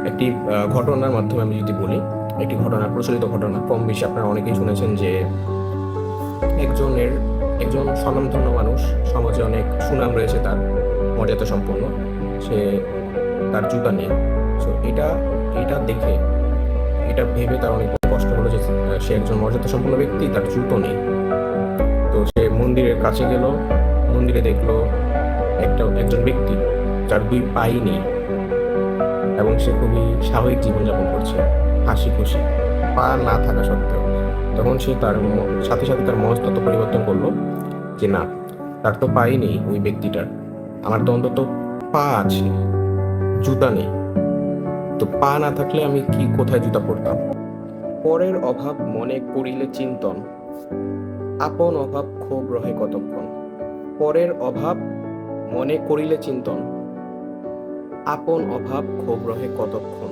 একটি ঘটনার মাধ্যমে আমি যদি বলি, একটি ঘটনা, প্রচলিত ঘটনা, কম বেশি আপনারা অনেকেই শুনেছেন যে একজনের একজন স্বনামধন্য মানুষ, সমাজে অনেক সুনাম রয়েছে তার, মর্যাদা সম্পন্ন, সে তার জুতা নেই। সো এটা এটা দেখে, এটা ভেবে তার অনেক কষ্ট হলো যে সে একজন মর্যাদা সম্পন্ন ব্যক্তি, তার জুতো নেই। তো সে মন্দিরের কাছে গেল, মন্দিরে দেখলো একজন ব্যক্তি যার দুই পাই নেই, এবং সে খুবই স্বাভাবিক জীবনযাপন করছে, হাসি খুশি, পা না থাকা সত্ত্বেও। তখন সে তার সাথে সাথে তার মনস্তত্ত্ব পরিবর্তন করলো যে না, তার তো পাই নেই ওই ব্যক্তিটার, আমার তো অন্তত পা আছে, জুতা নেই। তো পা না থাকলে আমি কি কোথায় জুতা পরতাম? পরের অভাব মনে করিলে চিন্তন, আপন অভাব ক্ষোভ রহে কতক্ষণ। পরের অভাব মনে করিলে চিন্তন, আপন অভাব ক্ষোভ রহে কতক্ষণ।